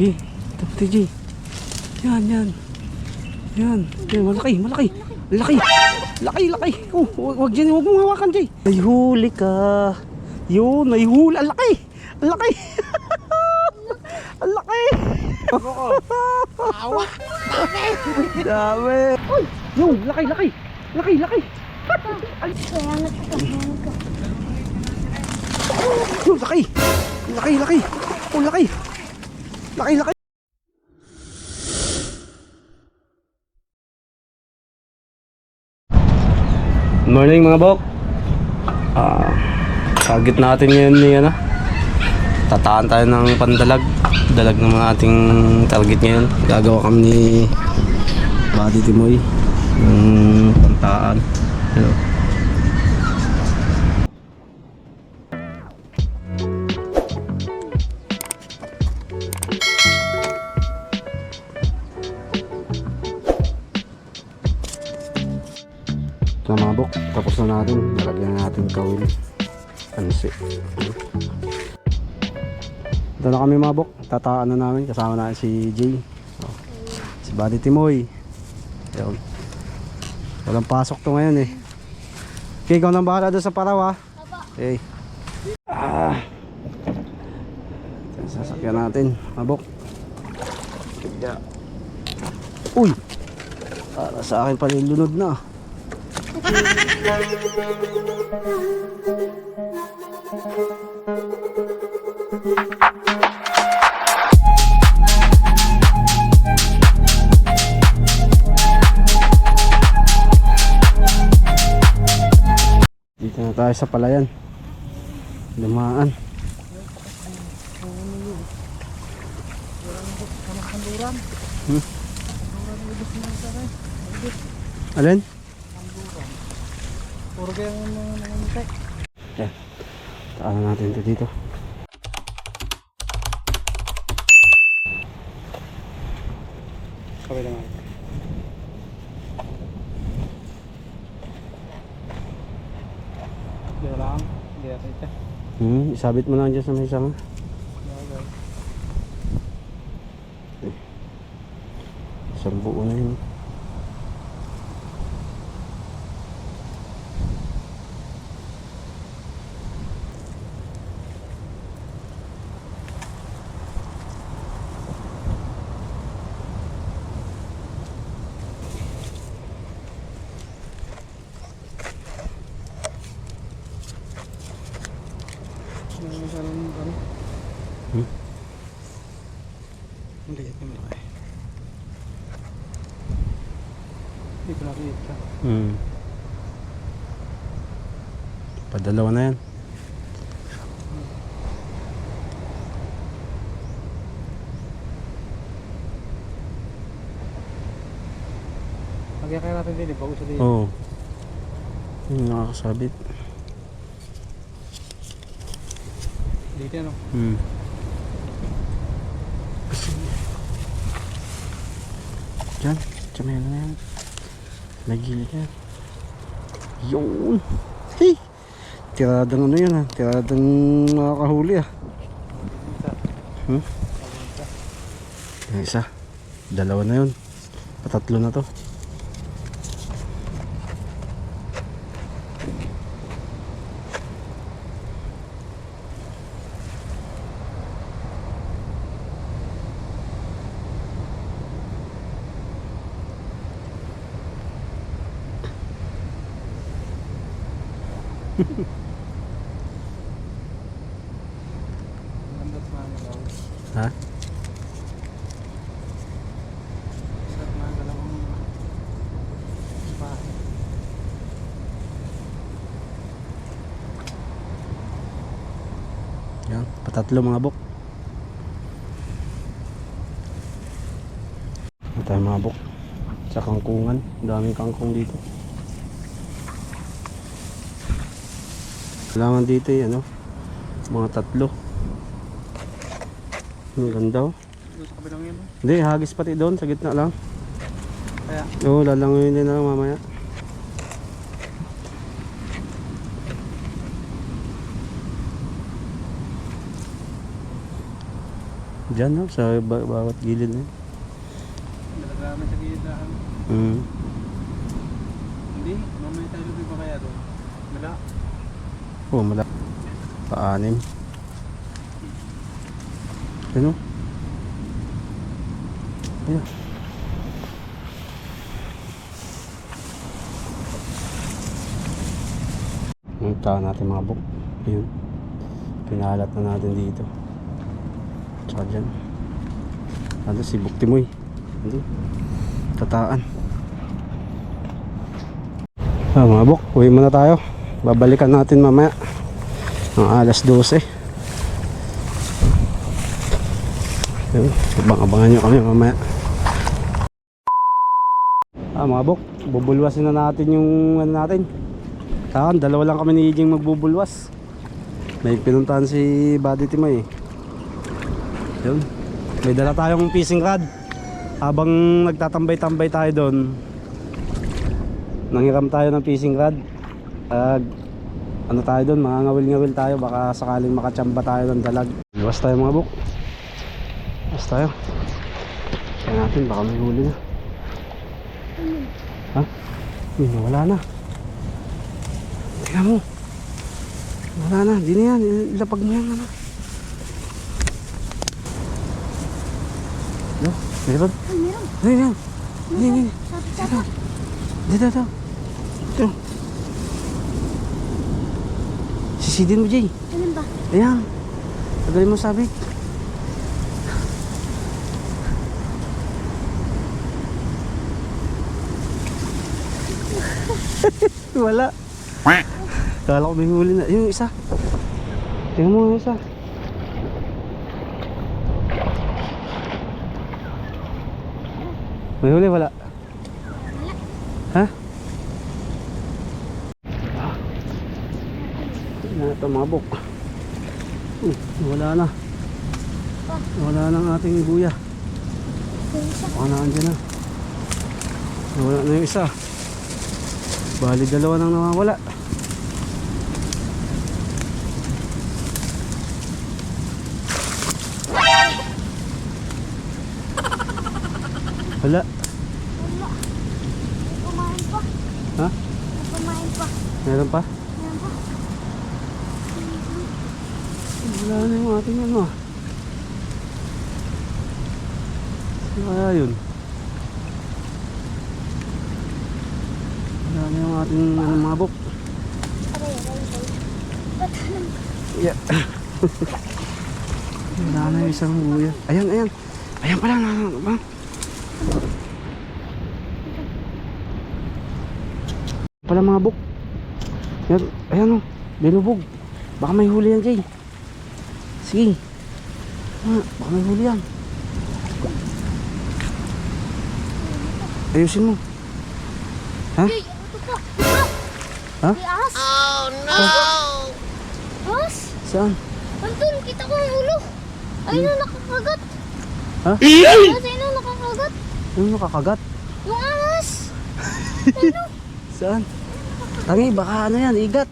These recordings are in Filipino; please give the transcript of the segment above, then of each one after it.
Eh, TJ. Yan, yan. Yan. Yan, malaki, malaki. Laki. Laki, laki. Oh, wag dyan, wag mong hawakan, Jay. May huli ka. Yun, may huli. Ang laki. Ang laki. Ang laki. Awa! Dami. Uy, yun, laki, laki. Laki, laki. Ay, yun, laki. Laki, laki. Oh, laki. Laki, laki. Morning mga bok. Target natin ngayon ni ano. Tataan tayo ng pandalag. Dalag ng mga ating target ngayon. Gagawa kami ni Buddy Timoy ng pantaan. Hello. Ito mga bok, tapos na natin. Nalagyan natin kawil. Ansi. Ito na kami mga bok. Tataan na namin. Kasama natin si Jay. Si Buddy Timoy. Ayun. Walang pasok to ngayon eh. Okay, ikaw nang bahala doon sa paraw ha. Okay. Sasakyan natin mga bok. Uy! Para sa akin pala yung lunod na. Dito na tayo sa palayan. Lumaan. Alin? Puro kaya nangyayari. Yan. Taan natin ito dito. Kabila nga. Dito lang. Dito ito. Isabit mo lang dyan sa may sama. Isang buo na yun. Hindi ito malaki. Hindi ko nakikita. Padalawa na yan. Lagyan kaya natin din bago sa dito. Oo. Nakakasabit. Dito ano? Diyan. Diyan na yan. Nagilid yan. Yun. Hey! Tiradang ano yan ha. Tiradang makakahuli ha. Yung isa. Dalawa na yun. Patatlo na to. Ganda sa mga galaw. Ha? Sa mga galaw ng bahay. Yan. Patatlo mga bok. Ito tayo mga bok. Sa kangkungan. Daming kangkong dito. Kailangan dito eh, ano, mga tatlo. Ang ganda oh. Doon sa kabilang yun. Hindi, hagis pati doon, sa gitna lang. Kaya Oo, lalangoyin din na lang mamaya. Diyan no, sa bawat gilid na. Nalagraman sa gilid-dahan. Hindi, mamaya tayo lubi pa kaya doon. Wala. Oh, mala. Pa-anim. Ano? Ayun. Punta natin mga buk. Ayun. Pinahalat na natin dito. Tsaka dyan. Ano si Buktimoy. Ano? Tataan. Mga buk, uwi muna tayo. Babalikan natin mamaya. Ang alas 12. Ayun. Abang-abangan nyo kami mamaya. Mga buk, bubulwasin na natin yung ano natin. Saan, dalawa lang kami ni Iging magbubulwas. May pinuntahan si Buddy Timoy. Yun. May dala tayong fishing rod. Habang nagtatambay-tambay tayo doon, nanghiram tayo ng fishing rod. Ano tayo doon, mga ngawil-ngawil tayo. Baka sakaling makachamba tayo ng dalag. Iwas tayo mga buk. Iwas tayo. Kaya natin, baka may huli na. Ha? Yun, wala na. Tingnan mo. Wala na, di na yan. Ilapag mo yan. Ano? No? Meron? Meron. Meron. Meron. Sabi. Dito. Ito. Sisidin mo, Jay. Alin ba? Ayan. Tagalin mo sabi. Wala. Kala ko may huli na. Yung isa. Tingnan mo yung isa. May huli, wala. Ha? Ito mga buk. Wala na. Wala na ang ating buya. Baka na andyan na. Wala na yung isa. Bali dalawa nang nawawala. Wala. Kumain pa. Ha? Kumain pa. Meron pa? Meron pa. Wala na yung ating ano. Ano kaya yun? Wala na yung ating ano, mga buk. Aray. Ba't alam? Yeah. Wala na yung isang buya. Ayan. Ayan pala na. Pala mga buk. Ayan o. Binubog. Baka may huli yan, Jay. Sige. Baka may huli yan. Ayusin mo. Ha? Yay, ito pa. Ha? May ahas. Oh no! Ahas? Saan? Andun, kita ko yung ulo. Ayun na, nakakagat. Ha? Ahas, ayun na, nakakagat. Ano nakakagat? Yung ahas. Saan? Tangi, baka ano yan, igat.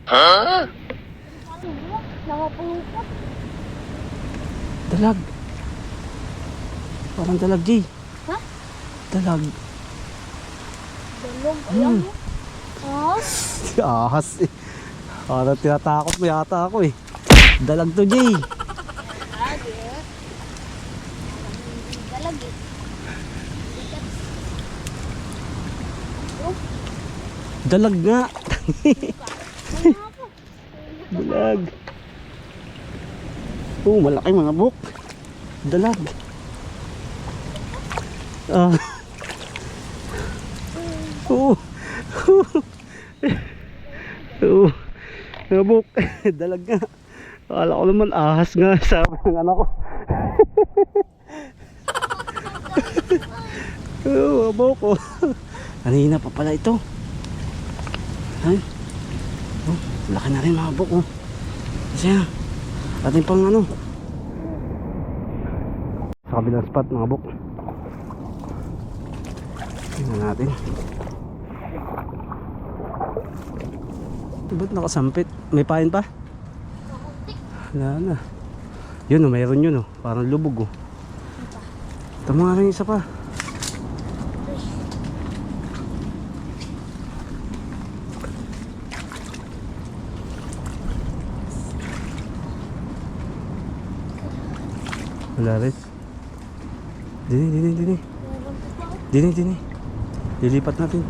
Ano ba? Nakapulupot. Dalag. Parang dalag, Jay. Ha? Dalag. Dalog, ayan mo. Ahas? Ahas eh. Parang tinatakot mo yata ako eh. Dalag to, Jay. Dalag eh. Dalag nga. Dalag. Oh, malaki mga buk. Dalag. Oo. Oo. Mga buk. Dalag nga. Akala ko naman ahas nga. Sabi ng anak ko. Oo, mga buk. Oh. Kanina pa pala ito. Ay. Oh, laki na rin mga buk. Oh. Kasi yan. Ating pang ano. Sa kabilang spot mga buk. Tingnan natin. Ba't nakasampit? May pain pa? Wala na. Yun oh, mayroon yun oh. Parang lubog oh. Tama nga rin isa pa. Wala rin. Dini. Dini. Lilipat natin.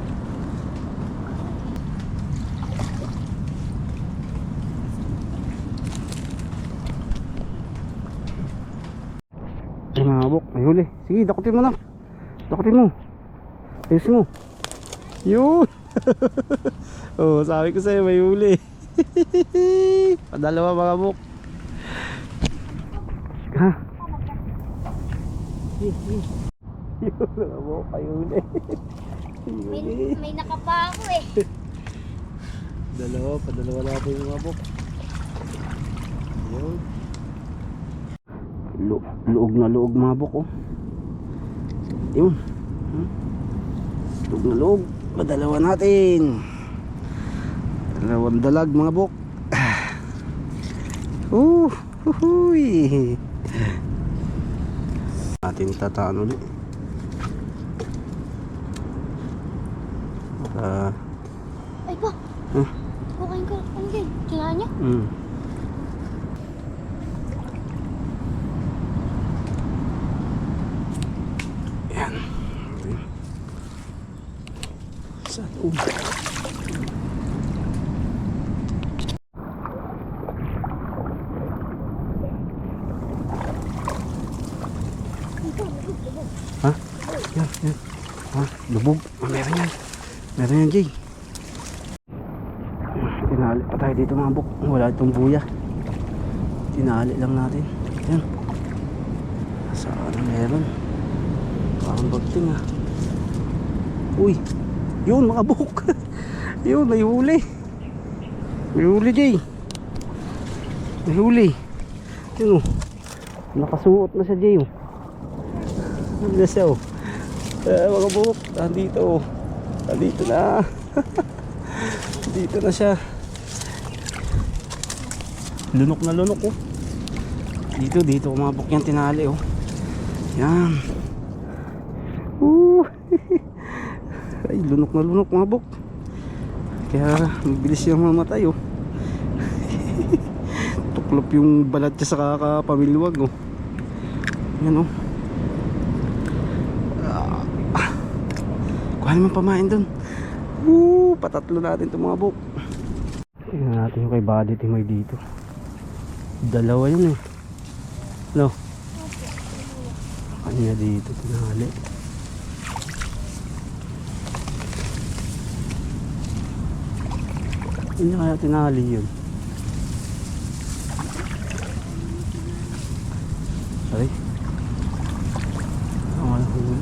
Ay mga kabok, may huli. Sige, dakutin mo na. Dakutin mo. Ayos mo. Yun. Oh, sabi ko sa'yo, may huli. Padalawa mga kabok. Ha? Yun mga kabok, may huli. May nakapa ako eh. Padalawa natin yung mga kabok. Yun. Luog na luog mga bok oh. Yun. Luog na luog. Padalawa natin. Dalawang dalag mga bok. Huhuy. Natin tataan ulit. Ay pa. Okay ka. Ano yun? Kailangan niya? Yan. Sa loob. Ha? Yan. Ha? Lubog. Meron yan. Meron yan, Jay. Tinali pa tayo dito mga buk. Wala itong buya. Tinali lang natin. Yan. Saan meron? Parang bagting ah. Uy. Yun mga buk. Yun, may huli. May huli, Jay. May huli. Yun oh. Nakasuot na siya, Jay oh. Ano na siya oh. Mga buk. Nandito oh. Nandito na. Dito na siya. Lunok na lunok oh. Dito umabok yan tinali oh. Yan. Ay lunok na lunok umabok. Kaya mabilis yung mamatay oh. Tuklop yung balat niya sa kakapamilwag oh. Yan oh. Kuha naman pamain dun. Patatlo natin itong mga buk. Tingnan natin yung kay Buddy Timoy dito. Dalawa yun eh. No? Kanya dito tinali. Hindi kaya tinali yun. Sorry. Wala huli.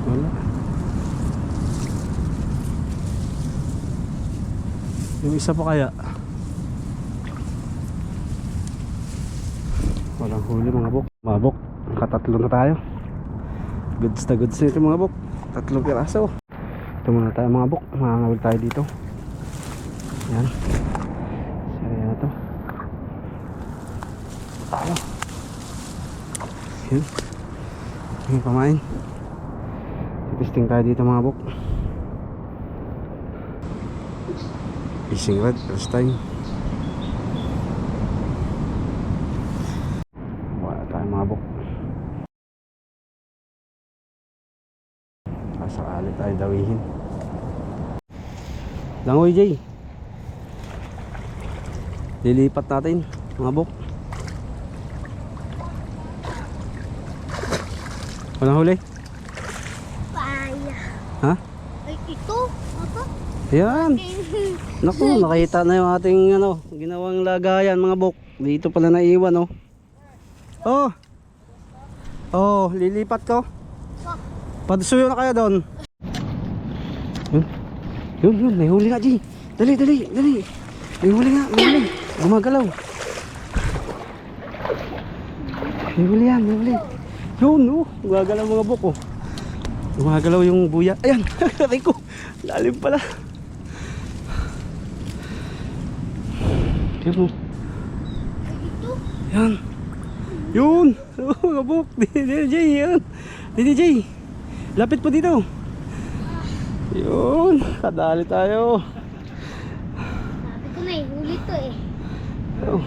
Wala. Yung isa pa kaya walang huli mga bok. Mga bok, nakatatlo na tayo. Goods na goods na ito mga bok. Tatlong piraso. Ito muna tayo mga bok. Makangawil tayo dito. Yan. Saya na to. Tayo. Yan. Yung pamain. Testing tayo dito mga bok. Fishing rod, first time. Wala tayo mga bok. Kasakali tayo dawihin. Langoy Jay. Lilipat natin mga bok. Walang huli? Paya. Ha? Ay, ito. Apa? Ayan. Naku, nakita na yung ating ano, ginawang lagayan mga bok. Dito pala naiwan oh. Oh. Oh, lilipat ko. Padusuyo na kaya doon. Yun, may huli nga, G. Dali. May huli nga, may huli. Gumagalaw. May huli yan, may huli. Yun, oh. Gumagalaw mga bok oh. Gumagalaw yung buya. Ayan, aray ko. Lalim pala. Yun oh. Ito. Yan. Yun. Oh, kabuk. DJ, yan. DJ. Lapit po dito. Yun. Kadali tayo. Sabi ko na eh, huli to eh. Oh.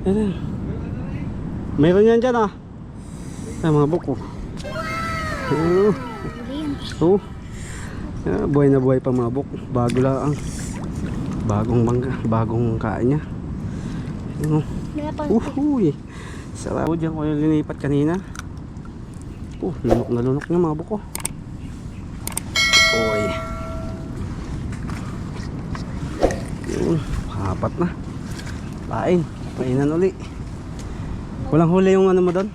Yan. Meron yan dyan ah. Ay, mga buko. Oh. Huli yan. Oh. Buhay na buhay pa mga buk. Bago lang. Bagong mangga. Bagong kain niya. Ano? Kaya pa. Uhuy. Sarap. Diyan ko yung linipat kanina. Lunok na lunok niya mga buko. Oy. Yun. Apat na. Pain. Painan uli. Walang huli yung ano mo doon?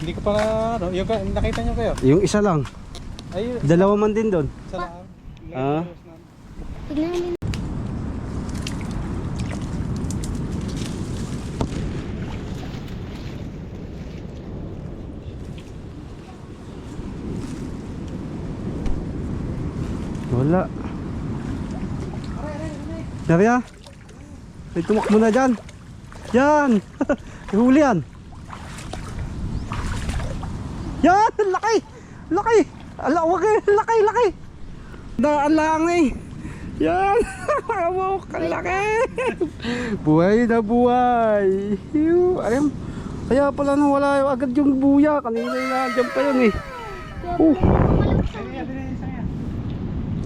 Hindi ko pa, ano, yung nakita nyo kayo? Yung isa lang. Ay, Dalawa man din doon. sa lang. Ah. Tignan nyo. Wala. Narya. Ay, tumakbo na dyan. Yan. Huli yan. Yan. Laki. Laki. Ala, wag eh. Laki, laki. Daan lang eh. Yan. Amok. Laki. Buhay na buhay. Ayun. Kaya pala nawala agad yung buya. Kanina yung nandiyan pa yun eh.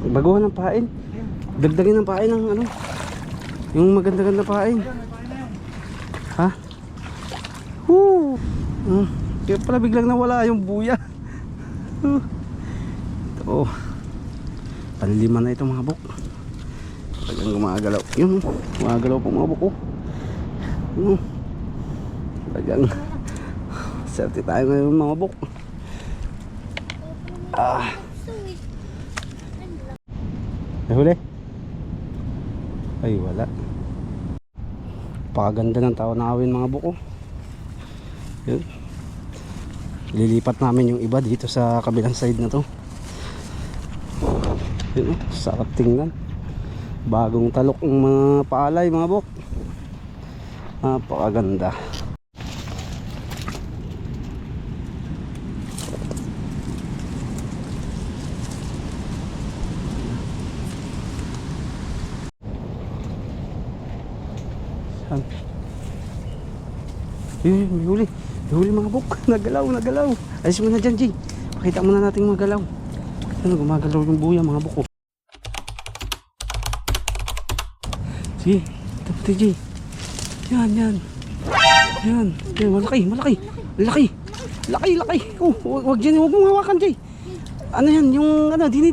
Baguhan ng pain. Dagdagin ng pain ng ano. Yung maganda-ganda pain. Ha? Woo! Kaya pala biglang nawala yung buya. Ito. Panlima na ito mga buk. Talagang gumagalaw. Yun. Gumagalaw po mga buk. Talagang serte tayo ngayon mga buk. Nahuli? Ay wala. Pakaganda ng tao nawin mga buko. Yun. Lilipat namin yung iba dito sa kabilang side na to. Yun, sarap tingnan. Bagong talok ng mga paalay mga buk. Napakaganda. May huli. May huli mga buk. Nagalaw, nagalaw. Alis mo na dyan, Jay. Pakita mo na natin magalaw. Ano, gumagalaw yung buya mga buk. Sige, tapos Jay. Yan, yan. Yan. Yan, malaki, malaki. Laki. Laki, laki. Wag dyan, wag mong hawakan, Jay. Ano yan, yung ano, dini.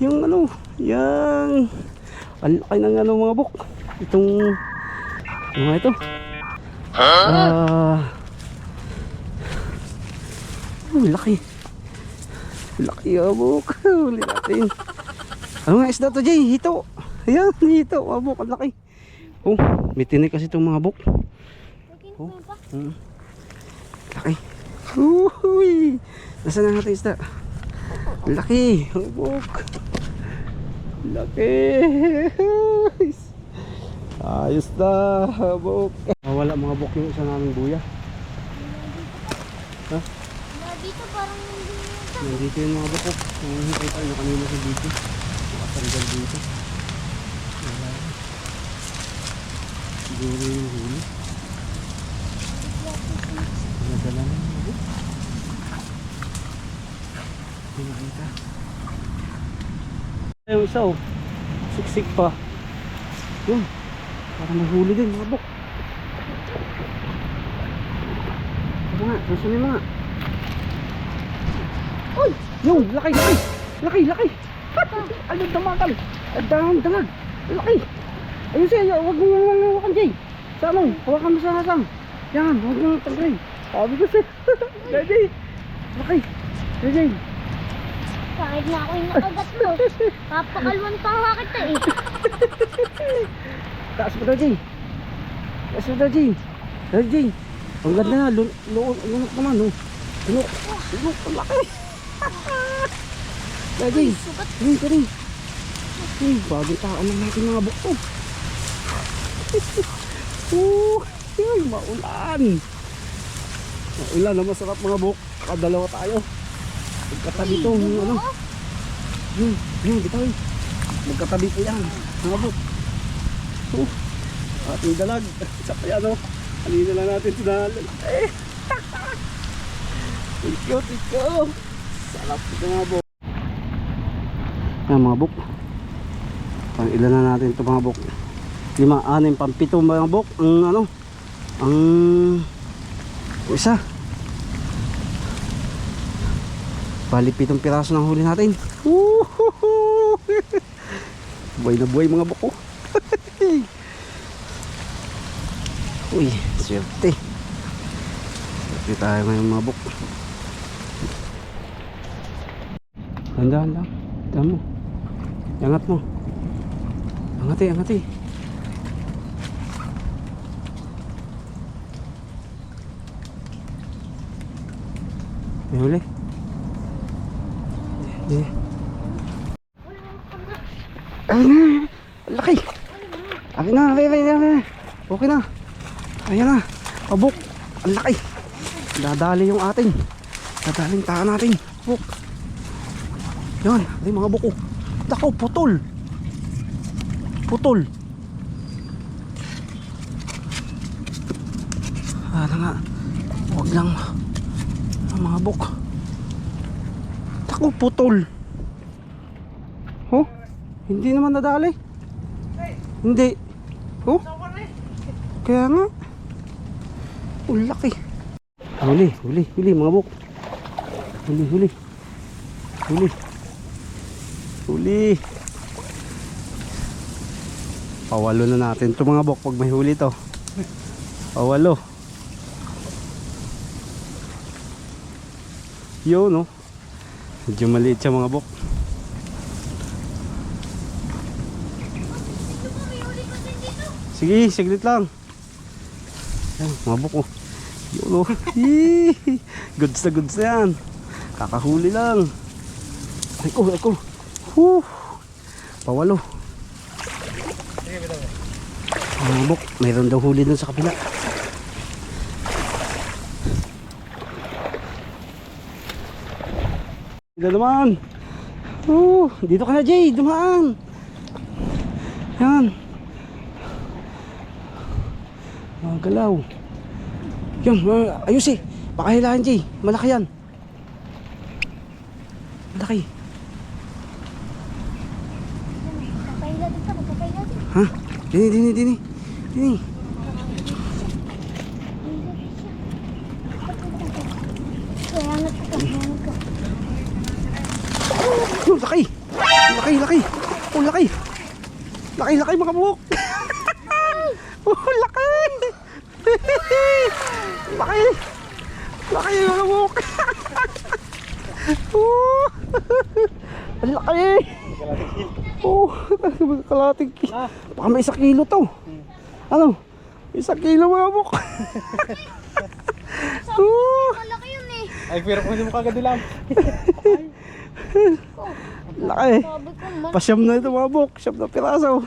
Yung ano, yan. Ang laki ng ano mga buk. Itong mga ito. Laki. Laki abok. Huli natin. Ano nga isda to, Jay? Hito. Ayan, hito. Abok, ang laki. Oh, may tinik kasi itong mga abok. Oh, laki. Uy. Nasaan na natin isda? Laki. Abok. Laki. Ayos na, abok. Wala mga bok yung isa naming buya. Ha? Dito parang hindi nyo. Nandito yung mga bok. Hintay tayo kanina sa dito. Nakatanggal dito. Wala. Siguro yung huli. Nadala na yung bok. Hindi nakita. Yung isa oh. Siksik pa. Yun. Para mahuli din mga bok. Ito nga, nasan yung mga? Uy! Yung, laki, laki! Laki, laki! Ano, damakal! Damag! Laki! Ayun siya, huwag mo hawakan, Jay! Sa ano? Hawakan mo sa hasang! Yan, huwag mo tagay! Sabi ko siya! Jay! Laki! Jay! Kahit na ako yung nakagat mo. Papakalwan pa nga kita eh. Taas mo daw, Jay! Taas mo daw, Jay! Jay! Ang ganda na, lunok naman, oh! Lunok! Ang laki! Jay! Yun, kari! Bagong taan lang natin mga bukto! Ay, maulan. Maulan na masarap mga buk. Kadalawa tayo. Magkatabi to. Ano? Bitaw. Magkatabi po yan. Mga buk. Ating dalag. Sa kaya no. Kanina lang natin sinahal. Ikaw. Sarap ito mga buk. Yan mga buk. Pang ilan na natin ito mga buk. 5, 6, 7 mga buk. Ang ano. Ang isa. Bali 7 piraso ng huli natin. Buhay na buhay mga buk. Uy, swerte. Swerte tayo ngayon mga buk. Handa. Handa mo. Angat mo. Angati. May huli. Ay na. Laki. Okay na. Okay na. Ayan na. Pabuk. Ang laki. Dadali yung ating. Dadaling tahan natin. Buk. Yan. Ay mga buko. Dako. Putol. Ano nga. Huwag lang. Mga buk. Dako. Putol. Oh. Hindi naman nadali. Hindi. Oh. Kaya nga. Laki. Huli mga buk. Huli. Pawalo na natin ito mga buk pag may huli to. Pawalo. Yun no. Medyo maliit siya mga buk. Sige, saglit lang. Ayan, mga buk oh. Yun oh. Goods na yan. Kakahuli lang. Ay ko. Pawalo. Mga buk, mayroon daw huli dun sa kapila. Dito naman. Dito ka na Jay, dumaan. Yan. Galaw. Yan, ayos eh. Pakahilahan Jay, malaki yan. Malaki. Ha? Dini. Laki. Oh, laki. Laki mga buhok. Oh, laki. Laki mga buhok. Oh. Ang laki. Oh, kalating kilo. Baka may 1 kilo to. Ano? 1 kilo mga buhok. Malaki yun eh. Ay, pero kung hindi mo kagad dilam. Laki. Pasyam na ito mga buhok. 7 na piraso.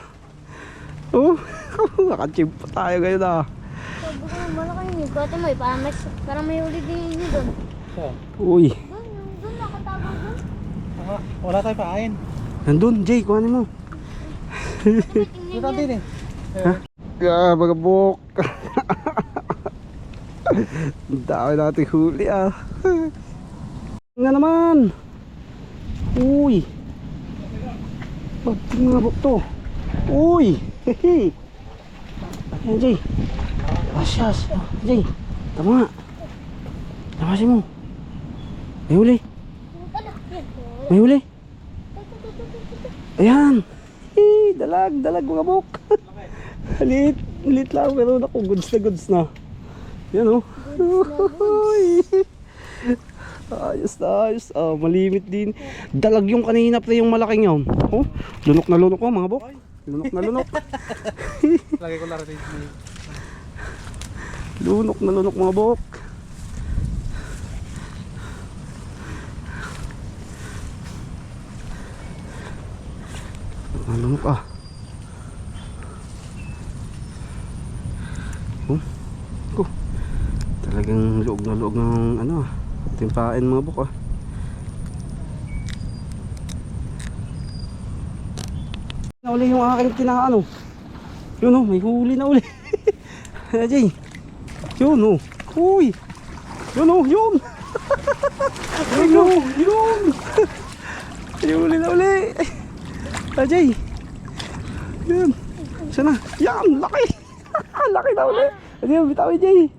Oh, nakachip pa tayo ngayon ah. Sabi ko malaki yun eh. Kuwate mo eh. Para may uli din yun doon. Uy. Doon nakatawag doon. Wala tayo pain. Nandun, Jay, kuhanin mo. Dito din eh. Yeah, mga buhok. Ang dami natin huli ah. Nga naman. Uy. Pagting mga buhok to. Uy. Ayan Jay. Asyas. Jay. Tama. Tamasin mo. May huli. May huli. Ayan. Dalag mga buhok. Liit lang pero naku, goods na. Yan oh. Ayos. Malimit din. Dalag yung kanina pre yung malaking yun. Oh, lunok na lunok mga buhok. Lunok. Lagi ko laro dito. Lunok mga buhok. Lunok ah. Talagang luog na luog ng ano, timpain mga buk ah. Nauli yung aking tinaano. Yun oh, may huli na uli. Jay. Yun oh. Uy. Yun oh, yun. Yun oh, yun. May huli na uli. Jay. Yun. Sana. Yan, laki. Laki na uli. Ayun, bitawin Jay.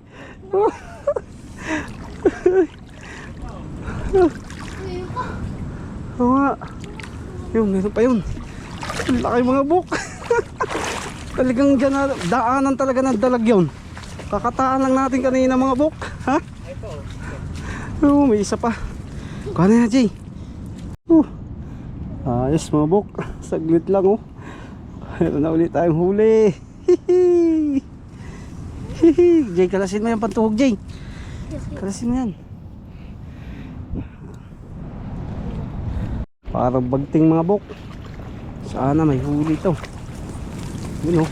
Oo nga. Yun, meron pa yun. Laki mga buk. Talagang dyan na, daanan talaga ng dalag yun. Kakataan lang natin kanina mga buk. Ha? Oo, may isa pa. Kuha na Jay. Ayos mga buk. Saglit lang oh. Meron na ulit tayong huli. Hihi. Hihi. Jay, kalasin mo yung pantuhog Jay. Kalasin mo yan. Parang bagting mga buk. Sana may huli to. Yun oh.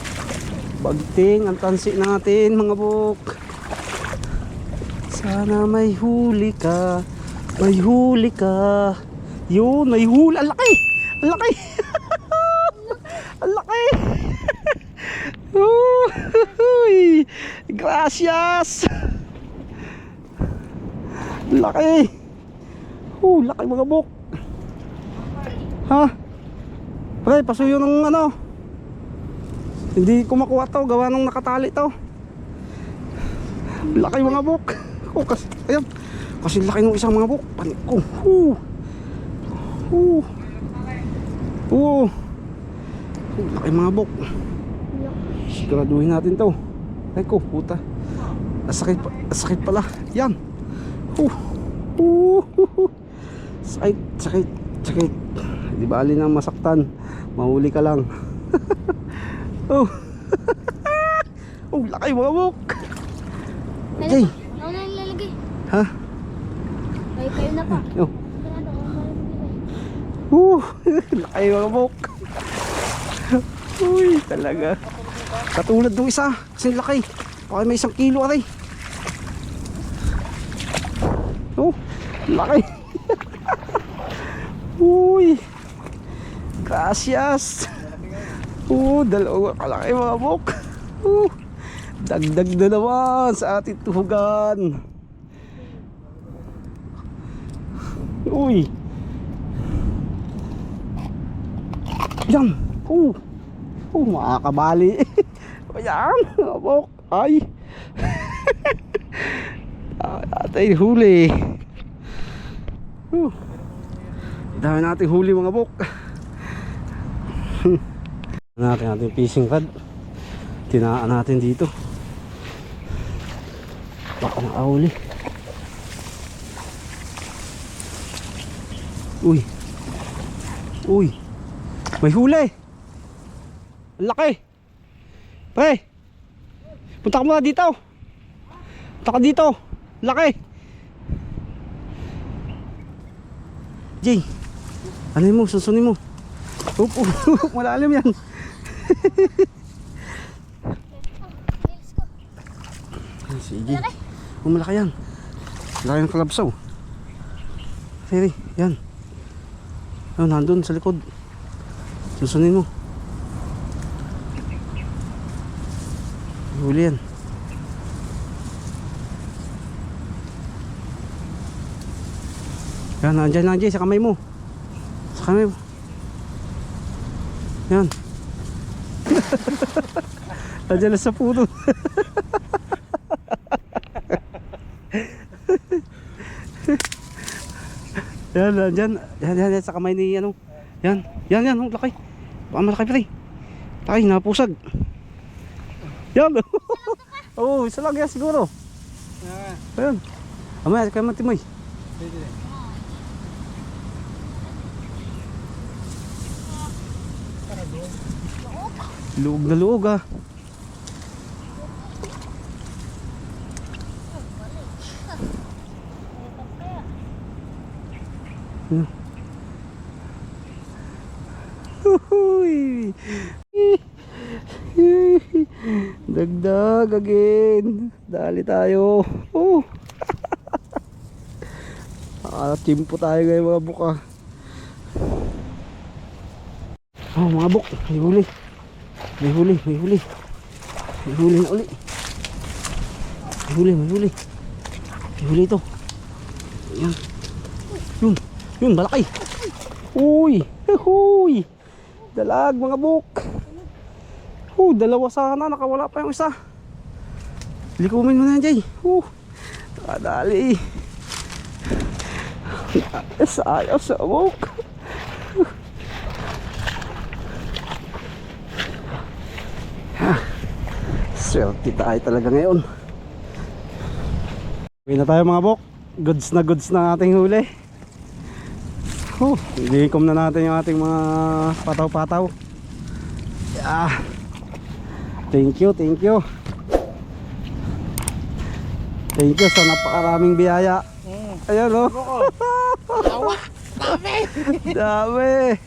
Bagting ang tansi natin mga buk. Sana may huli ka. May huli ka. Yun, may huli. Ang laki. Ang laki. Ang laki. Uy. Gracias. Laki. Laki mga buk. Ha? Pre, pasuyo ng ano. Hindi ko makuha to, gawa nung nakatali to. Laki mga buk. Kasi, ayan. Kasi laki ng isang mga buk. Panik ko. Laki mga buk. Siguraduhin natin to. Ay ko, puta. Sakit pala. Yan. Sakit. Di ba alin ang masaktan? Mahuli ka lang. Laki mga buk. Jay. Ako na nilalagay. Ha? Ay, kayo na pa. Laki mga buk. Uy, talaga. Katulad ng isa. Kasi laki. Baka may 1 kilo aray. Laki. Uy. Gracias. Dalawa kalaki mga buk. Dagdag na naman sa ating tuhugan. Uy. Yan. Makakabali. Ayan mga buk. Ay. Atay huli. Dami nating huli mga buk. Natin ating fishing rod. Tinaan natin dito. Baka nakahuli. Uy. May huli. Ang laki. Pre. Punta ka muna dito. Punta ka dito. Laki. Jay. Ano mo? Susunin mo. Malalim yan. Sige. Malaki yan. Laki ng kalabsaw. Sige, yan. Nandun sa likod. Susunin mo. Huli yan. Yan, nandiyan sa kamay mo. Sa kamay mo. Yan. Nandiyan na sa puno. Yan, nandiyan. Yan, sa kamay ni ano. Yan, laki. Baka malaki pa rin. Laki, napusag. Yan. Isa lang yan siguro. Ayan. Amaya, kaya matimoy. Luog na luog ah. Dagdag again. Dali tayo. Oh. Timpo tayo ngayon mga buka. Oh mga buk, may huli. May huli, may huli. May huli na uli. May huli, may huli. May huli ito. Yan. Yun, yun, malaki. Uy, huy. Dalag mga buk. Dalawa sana, nakawala pa yung isa. Likumin mo na yan, Jay. Dali. Sayang sa buk. Swerte tayo talaga ngayon. Uwi na tayo mga bok. Goods na ating huli. Ilikom na natin yung ating mga pataw-pataw. Thank you. Thank you sa napakaraming biyaya. Ayan o. Dami.